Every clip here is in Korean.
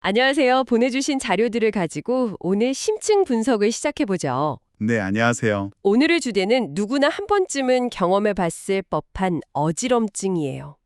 안녕하세요. 보내주신 자료들을 가지고 오늘 심층 분석을 시작해보죠. 네, 안녕하세요. 오늘의 주제는 누구나 한 번쯤은 경험해 봤을 법한 어지럼증이에요.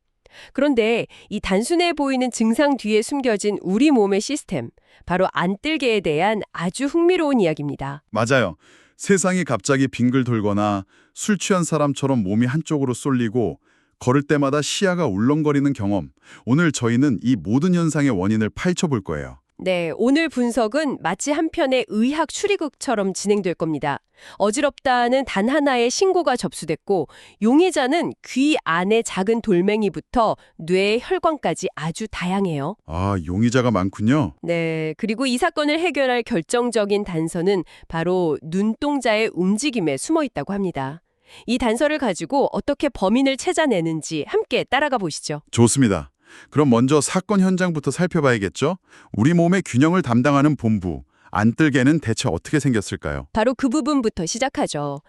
그런데 이 단순해 보이는 증상 뒤에 숨겨진 우리 몸의 시스템, 바로 안뜰개에 대한 아주 흥미로운 이야기입니다. 맞아요. 세상이 갑자기 빙글 돌거나 술 취한 사람처럼 몸이 한쪽으로 쏠리고 걸을 때마다 시야가 울렁거리는 경험. 오늘 저희는 이 모든 현상의 원인을 파헤쳐 볼 거예요. 네, 오늘 분석은 마치 한 편의 의학 추리극처럼 진행될 겁니다. 어지럽다는 단 하나의 신고가 접수됐고 용의자는 귀 안의 작은 돌멩이부터 뇌의 혈관까지 아주 다양해요. 아, 용의자가 많군요. 네, 그리고 이 사건을 해결할 결정적인 단서는 바로 눈동자의 움직임에 숨어 있다고 합니다. 이 단서를 가지고 어떻게 범인을 찾아내는지 함께 따라가 보시죠. 좋습니다. 그럼 먼저 사건 현장부터 살펴봐야겠죠? 우리 몸의 균형을 담당하는 본부, 안뜰개는 대체 어떻게 생겼을까요? 바로 그 부분부터 시작하죠.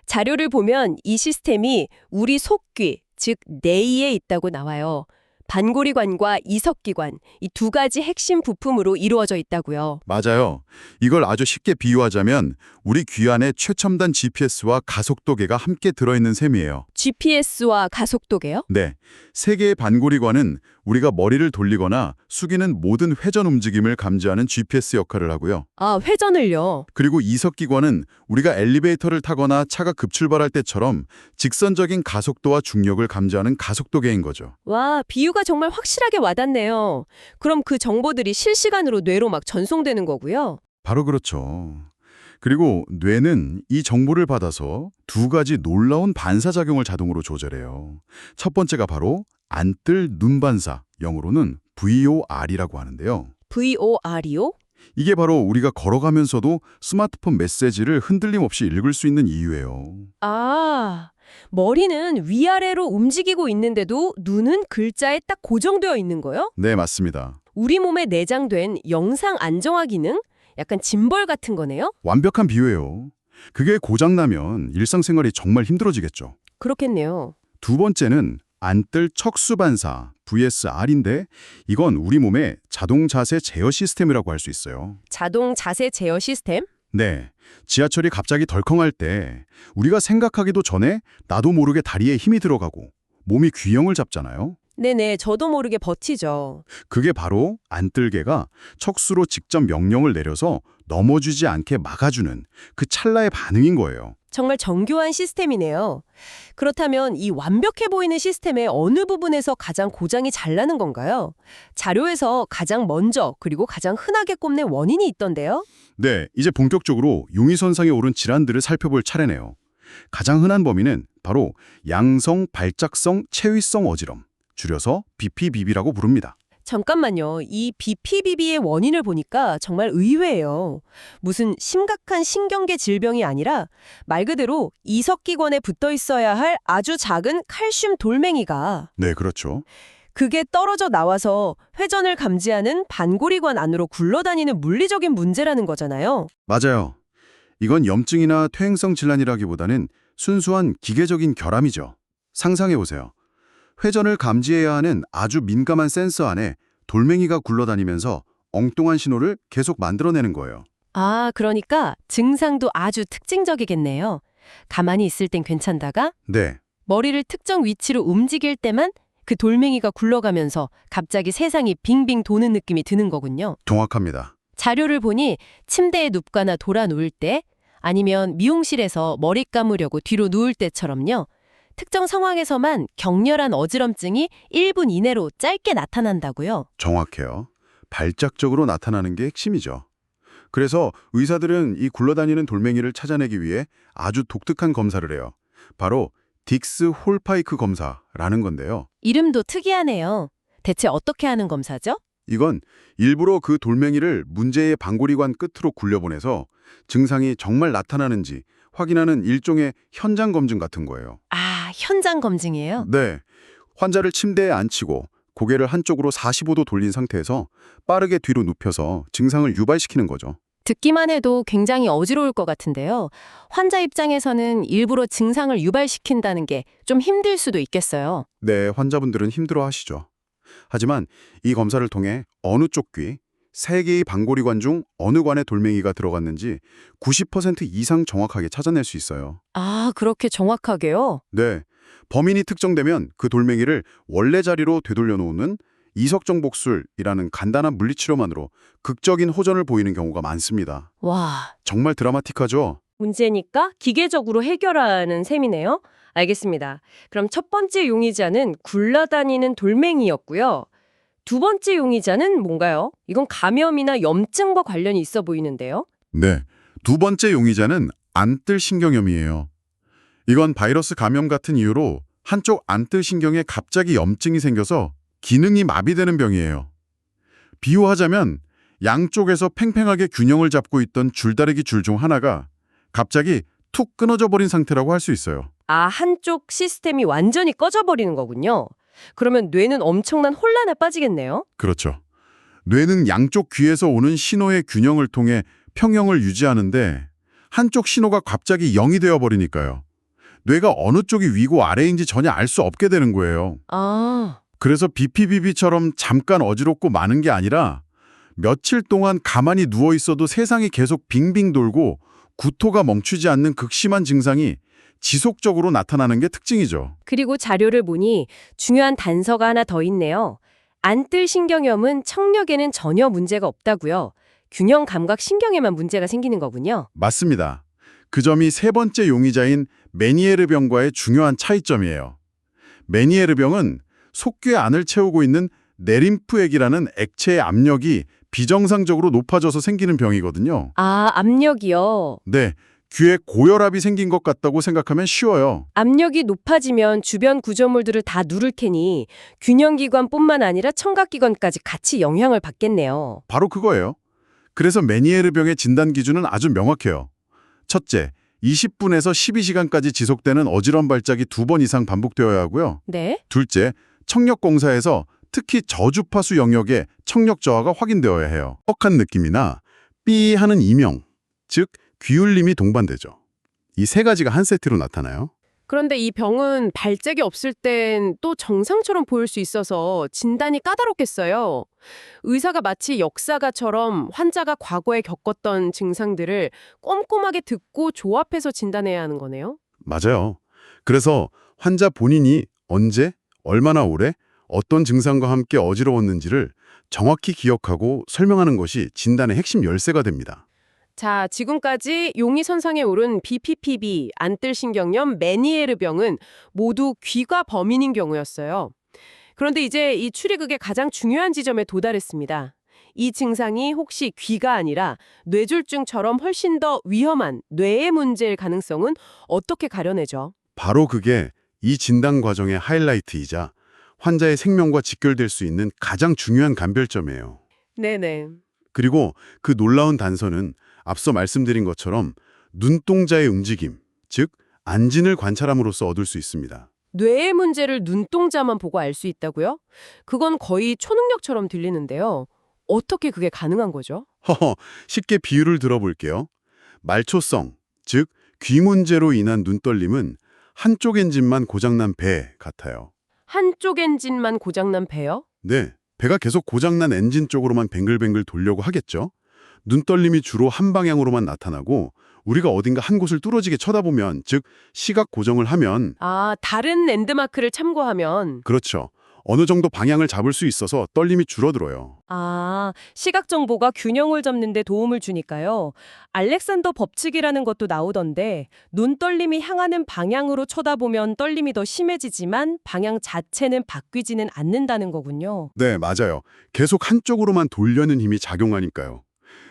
자료를 보면 이 시스템이 우리 속귀, 즉 뇌에 있다고 나와요. 반고리관과 이석기관, 이 두 가지 핵심 부품으로 이루어져 있다고요. 맞아요. 이걸 아주 쉽게 비유하자면 우리 귀 안에 최첨단 GPS와 가속도계가 함께 들어있는 셈이에요. GPS와 가속도계요? 네, 세 개의 반고리관은 우리가 머리를 돌리거나 숙이는 모든 회전 움직임을 감지하는 GPS 역할을 하고요. 아, 회전을요. 그리고 이석기관은 우리가 엘리베이터를 타거나 차가 급출발할 때처럼 직선적인 가속도와 중력을 감지하는 가속도계인 거죠. 와, 비유가 정말 확실하게 와닿네요. 그럼 그 정보들이 실시간으로 뇌로 막 전송되는 거고요. 바로 그렇죠. 그리고 뇌는 이 정보를 받아서 두 가지 놀라운 반사작용을 자동으로 조절해요. 첫 번째가 바로 안뜰 눈반사, 영어로는 VOR이라고 하는데요. VOR이요? 이게 바로 우리가 걸어가면서도 스마트폰 메시지를 흔들림 없이 읽을 수 있는 이유예요. 아, 머리는 위아래로 움직이고 있는데도 눈은 글자에 딱 고정되어 있는 거요? 네, 맞습니다. 우리 몸에 내장된 영상 안정화 기능? 약간 짐벌 같은 거네요? 완벽한 비유예요. 그게 고장나면 일상생활이 정말 힘들어지겠죠. 그렇겠네요. 두 번째는 안뜰 척수반사, VSR인데 이건 우리 몸의 자동 자세 제어 시스템이라고 할 수 있어요. 자동 자세 제어 시스템? 네, 지하철이 갑자기 덜컹할 때 우리가 생각하기도 전에 나도 모르게 다리에 힘이 들어가고 몸이 균형을 잡잖아요. 네네, 저도 모르게 버티죠. 그게 바로 안뜰개가 척수로 직접 명령을 내려서 넘어지지 않게 막아주는 그 찰나의 반응인 거예요. 정말 정교한 시스템이네요. 그렇다면 이 완벽해 보이는 시스템의 어느 부분에서 가장 고장이 잘 나는 건가요? 자료에서 가장 먼저 그리고 가장 흔하게 꼽는 원인이 있던데요. 네, 이제 본격적으로 용의선상에 오른 질환들을 살펴볼 차례네요. 가장 흔한 범위는 바로 양성 발작성 체위성 어지럼, 줄여서 BPBB라고 부릅니다. 잠깐만요. 이 BPBB의 원인을 보니까 정말 의외예요. 무슨 심각한 신경계 질병이 아니라 말 그대로 이석기관에 붙어 있어야 할 아주 작은 칼슘 돌멩이가 네, 그렇죠. 그게 떨어져 나와서 회전을 감지하는 반고리관 안으로 굴러다니는 물리적인 문제라는 거잖아요. 맞아요. 이건 염증이나 퇴행성 질환이라기보다는 순수한 기계적인 결함이죠. 상상해보세요. 회전을 감지해야 하는 아주 민감한 센서 안에 돌멩이가 굴러다니면서 엉뚱한 신호를 계속 만들어내는 거예요. 아, 그러니까 증상도 아주 특징적이겠네요. 가만히 있을 땐 괜찮다가 네, 머리를 특정 위치로 움직일 때만 그 돌멩이가 굴러가면서 갑자기 세상이 빙빙 도는 느낌이 드는 거군요. 정확합니다. 자료를 보니 침대에 눕거나 돌아 누울 때 아니면 미용실에서 머리 감으려고 뒤로 누울 때처럼요. 특정 상황에서만 격렬한 어지럼증이 1분 이내로 짧게 나타난다고요. 정확해요. 발작적으로 나타나는 게 핵심이죠. 그래서 의사들은 이 굴러다니는 돌멩이를 찾아내기 위해 아주 독특한 검사를 해요. 바로 딕스 홀파이크 검사라는 건데요. 이름도 특이하네요. 대체 어떻게 하는 검사죠? 이건 일부러 그 돌멩이를 문제의 반고리관 끝으로 굴려보내서 증상이 정말 나타나는지 확인하는 일종의 현장 검증 같은 거예요. 아, 현장 검증이에요? 네, 환자를 침대에 앉히고 고개를 한쪽으로 45도 돌린 상태에서 빠르게 뒤로 눕혀서 증상을 유발시키는 거죠. 듣기만 해도 굉장히 어지러울 것 같은데요. 환자 입장에서는 일부러 증상을 유발시킨다는 게 좀 힘들 수도 있겠어요. 네, 환자분들은 힘들어하시죠. 하지만 이 검사를 통해 어느 쪽 귀, 3개의 방고리관 중 어느 관에 돌멩이가 들어갔는지 90% 이상 정확하게 찾아낼 수 있어요. 아, 그렇게 정확하게요? 네, 범인이 특정되면 그 돌멩이를 원래 자리로 되돌려 놓는 이석정복술이라는 간단한 물리치료만으로 극적인 호전을 보이는 경우가 많습니다. 와, 정말 드라마틱하죠? 문제니까 기계적으로 해결하는 셈이네요. 알겠습니다. 그럼 첫 번째 용의자는 굴러다니는 돌멩이였고요. 두 번째 용의자는 뭔가요? 이건 감염이나 염증과 관련이 있어 보이는데요. 네, 두 번째 용의자는 안뜰신경염이에요. 이건 바이러스 감염 같은 이유로 한쪽 안뜰신경에 갑자기 염증이 생겨서 기능이 마비되는 병이에요. 비유하자면 양쪽에서 팽팽하게 균형을 잡고 있던 줄다리기 줄 중 하나가 갑자기 툭 끊어져 버린 상태라고 할 수 있어요. 아, 한쪽 시스템이 완전히 꺼져버리는 거군요. 그러면 뇌는 엄청난 혼란에 빠지겠네요. 그렇죠. 뇌는 양쪽 귀에서 오는 신호의 균형을 통해 평형을 유지하는데 한쪽 신호가 갑자기 0이 되어버리니까요. 뇌가 어느 쪽이 위고 아래인지 전혀 알 수 없게 되는 거예요. 아, 그래서 비피비비처럼 잠깐 어지럽고 마는 게 아니라 며칠 동안 가만히 누워 있어도 세상이 계속 빙빙 돌고 구토가 멈추지 않는 극심한 증상이 지속적으로 나타나는 게 특징이죠. 그리고 자료를 보니 중요한 단서가 하나 더 있네요. 안뜰신경염은 청력에는 전혀 문제가 없다고요. 균형 감각 신경에만 문제가 생기는 거군요. 맞습니다. 그 점이 세 번째 용의자인 메니에르 병과의 중요한 차이점이에요. 메니에르 병은 속귀 안을 채우고 있는 내림프액이라는 액체의 압력이 비정상적으로 높아져서 생기는 병이거든요. 아, 압력이요. 네, 귀에 고혈압이 생긴 것 같다고 생각하면 쉬워요. 압력이 높아지면 주변 구조물들을 다 누를 테니 균형기관뿐만 아니라 청각기관까지 같이 영향을 받겠네요. 바로 그거예요. 그래서 메니에르 병의 진단 기준은 아주 명확해요. 첫째, 20분에서 12시간까지 지속되는 어지러운 발작이 2번 이상 반복되어야 하고요. 네? 둘째, 청력 검사에서 특히 저주파수 영역의 청력 저하가 확인되어야 해요. 뻑한 느낌이나 삐 하는 이명, 즉 귀울림이 동반되죠. 이 세 가지가 한 세트로 나타나요. 그런데 이 병은 발작이 없을 땐 또 정상처럼 보일 수 있어서 진단이 까다롭겠어요. 의사가 마치 역사가처럼 환자가 과거에 겪었던 증상들을 꼼꼼하게 듣고 조합해서 진단해야 하는 거네요. 맞아요. 그래서 환자 본인이 언제, 얼마나 오래, 어떤 증상과 함께 어지러웠는지를 정확히 기억하고 설명하는 것이 진단의 핵심 열쇠가 됩니다. 자, 지금까지 용의선상에 오른 BPPB, 안뜰신경염, 메니에르 병은 모두 귀가 범인인 경우였어요. 그런데 이제 이 추리극의 가장 중요한 지점에 도달했습니다. 이 증상이 혹시 귀가 아니라 뇌졸중처럼 훨씬 더 위험한 뇌의 문제일 가능성은 어떻게 가려내죠? 바로 그게 이 진단 과정의 하이라이트이자 환자의 생명과 직결될 수 있는 가장 중요한 감별점이에요. 네네. 그리고 그 놀라운 단서는 앞서 말씀드린 것처럼 눈동자의 움직임, 즉 안진을 관찰함으로써 얻을 수 있습니다. 뇌의 문제를 눈동자만 보고 알 수 있다고요? 그건 거의 초능력처럼 들리는데요. 어떻게 그게 가능한 거죠? 쉽게 비유를 들어볼게요. 말초성, 즉 귀 문제로 인한 눈떨림은 한쪽 엔진만 고장난 배 같아요. 한쪽 엔진만 고장난 배요? 네, 배가 계속 고장난 엔진 쪽으로만 뱅글뱅글 돌려고 하겠죠. 눈떨림이 주로 한 방향으로만 나타나고 우리가 어딘가 한 곳을 뚫어지게 쳐다보면, 즉 시각 고정을 하면, 아, 다른 랜드마크를 참고하면. 그렇죠. 어느 정도 방향을 잡을 수 있어서 떨림이 줄어들어요. 아, 시각 정보가 균형을 잡는 데 도움을 주니까요. 알렉산더 법칙이라는 것도 나오던데 눈 떨림이 향하는 방향으로 쳐다보면 떨림이 더 심해지지만 방향 자체는 바뀌지는 않는다는 거군요. 네, 맞아요. 계속 한쪽으로만 돌려는 힘이 작용하니까요.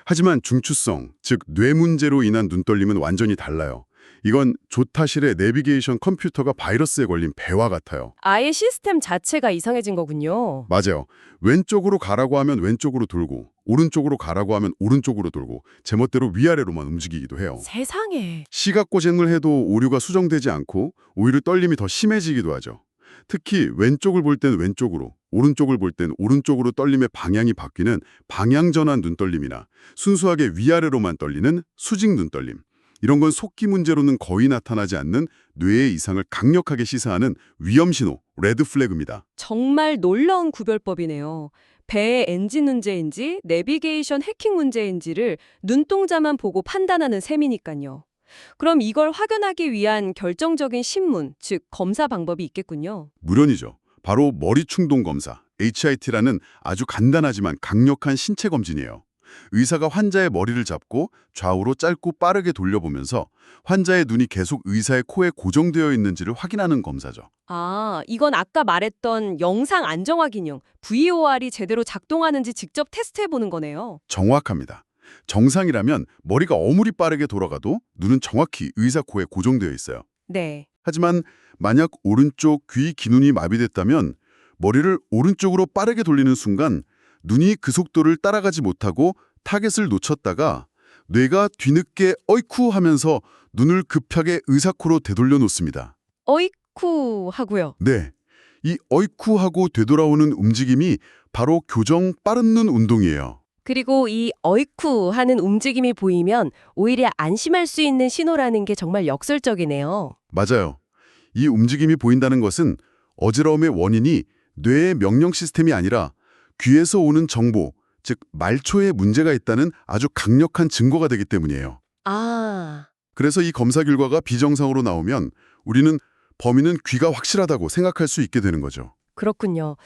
하지만 중추성, 즉 뇌 문제로 인한 눈떨림은 완전히 달라요. 이건 조타실의 내비게이션 컴퓨터가 바이러스에 걸린 배와 같아요. 아예 시스템 자체가 이상해진 거군요. 맞아요. 왼쪽으로 가라고 하면 왼쪽으로 돌고, 오른쪽으로 가라고 하면 오른쪽으로 돌고, 제멋대로 위아래로만 움직이기도 해요. 세상에. 시각 고정을 해도 오류가 수정되지 않고 오히려 떨림이 더 심해지기도 하죠. 특히 왼쪽을 볼 땐 왼쪽으로, 오른쪽을 볼 땐 오른쪽으로 떨림의 방향이 바뀌는 방향전환 눈떨림이나 순수하게 위아래로만 떨리는 수직 눈떨림. 이런 건 속기 문제로는 거의 나타나지 않는 뇌의 이상을 강력하게 시사하는 위험 신호, 레드 플래그입니다. 정말 놀라운 구별법이네요. 배의 엔진 문제인지 내비게이션 해킹 문제인지를 눈동자만 보고 판단하는 셈이니까요. 그럼 이걸 확인하기 위한 결정적인 신문, 즉 검사 방법이 있겠군요. 물론이죠. 바로 머리 충동 검사, HIT라는 아주 간단하지만 강력한 신체 검진이에요. 의사가 환자의 머리를 잡고 좌우로 짧고 빠르게 돌려보면서 환자의 눈이 계속 의사의 코에 고정되어 있는지를 확인하는 검사죠. 아, 이건 아까 말했던 영상 안정화 기능, VOR이 제대로 작동하는지 직접 테스트해보는 거네요. 정확합니다. 정상이라면 머리가 어무리 빠르게 돌아가도 눈은 정확히 의사 코에 고정되어 있어요. 네. 하지만 만약 오른쪽 귀 기눈이 마비됐다면 머리를 오른쪽으로 빠르게 돌리는 순간 눈이 그 속도를 따라가지 못하고 타겟을 놓쳤다가 뇌가 뒤늦게 어이쿠 하면서 눈을 급하게 의사 코로 되돌려 놓습니다. 어이쿠 하고요. 네, 이 어이쿠 하고 되돌아오는 움직임이 바로 교정 빠른 눈 운동이에요. 그리고 이 어이쿠 하는 움직임이 보이면 오히려 안심할 수 있는 신호라는 게 정말 역설적이네요. 맞아요. 이 움직임이 보인다는 것은 어지러움의 원인이 뇌의 명령 시스템이 아니라 귀에서 오는 정보, 즉 말초에 문제가 있다는 아주 강력한 증거가 되기 때문이에요. 아, 그래서 이 검사 결과가 비정상으로 나오면 우리는 범인은 귀가 확실하다고 생각할 수 있게 되는 거죠. 그렇군요.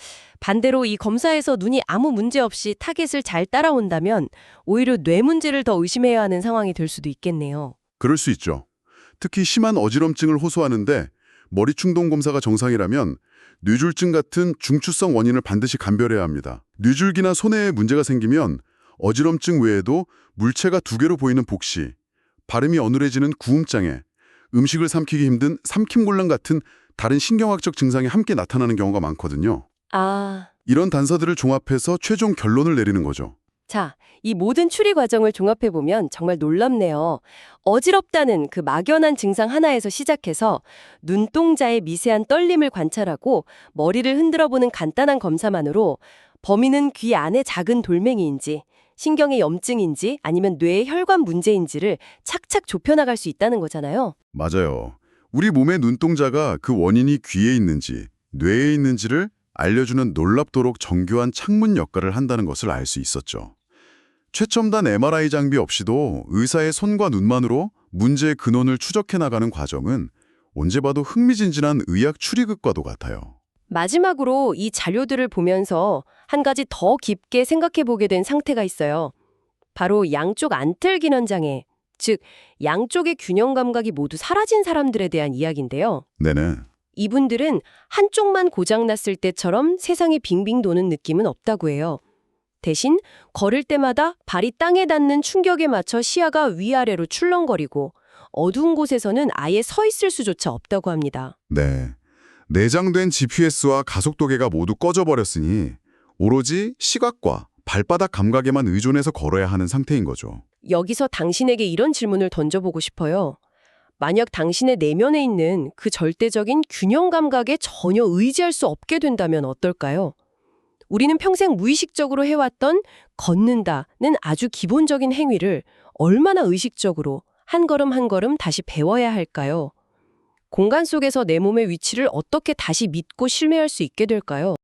반대로 이 검사에서 눈이 아무 문제 없이 타겟을 잘 따라온다면 오히려 뇌 문제를 더 의심해야 하는 상황이 될 수도 있겠네요. 그럴 수 있죠. 특히 심한 어지럼증을 호소하는데 머리 충동 검사가 정상이라면 뇌졸중 같은 중추성 원인을 반드시 감별해야 합니다. 뇌줄기나 손해에 문제가 생기면 어지럼증 외에도 물체가 두 개로 보이는 복시, 발음이 어눌해지는 구음장애, 음식을 삼키기 힘든 삼킴곤란 같은 다른 신경학적 증상이 함께 나타나는 경우가 많거든요. 아, 이런 단서들을 종합해서 최종 결론을 내리는 거죠. 자, 이 모든 추리 과정을 종합해보면 정말 놀랍네요. 어지럽다는 그 막연한 증상 하나에서 시작해서 눈동자의 미세한 떨림을 관찰하고 머리를 흔들어보는 간단한 검사만으로 범인은 귀 안에 작은 돌멩이인지 신경의 염증인지 아니면 뇌의 혈관 문제인지를 착착 좁혀나갈 수 있다는 거잖아요. 맞아요. 우리 몸의 눈동자가 그 원인이 귀에 있는지 뇌에 있는지를 알려주는 놀랍도록 정교한 창문 역할을 한다는 것을 알 수 있었죠. 최첨단 MRI 장비 없이도 의사의 손과 눈만으로 문제의 근원을 추적해 나가는 과정은 언제 봐도 흥미진진한 의학 추리극과도 같아요. 마지막으로 이 자료들을 보면서 한 가지 더 깊게 생각해 보게 된 상태가 있어요. 바로 양쪽 안틀기능 장애, 즉 양쪽의 균형 감각이 모두 사라진 사람들에 대한 이야기인데요. 네네. 이분들은 한쪽만 고장났을 때처럼 세상이 빙빙 도는 느낌은 없다고 해요. 대신 걸을 때마다 발이 땅에 닿는 충격에 맞춰 시야가 위아래로 출렁거리고 어두운 곳에서는 아예 서 있을 수조차 없다고 합니다. 네. 내장된 GPS와 가속도계가 모두 꺼져버렸으니 오로지 시각과 발바닥 감각에만 의존해서 걸어야 하는 상태인 거죠. 여기서 당신에게 이런 질문을 던져보고 싶어요. 만약 당신의 내면에 있는 그 절대적인 균형 감각에 전혀 의지할 수 없게 된다면 어떨까요? 우리는 평생 무의식적으로 해왔던 걷는다는 아주 기본적인 행위를 얼마나 의식적으로 한 걸음 한 걸음 다시 배워야 할까요? 공간 속에서 내 몸의 위치를 어떻게 다시 믿고 신뢰할 수 있게 될까요?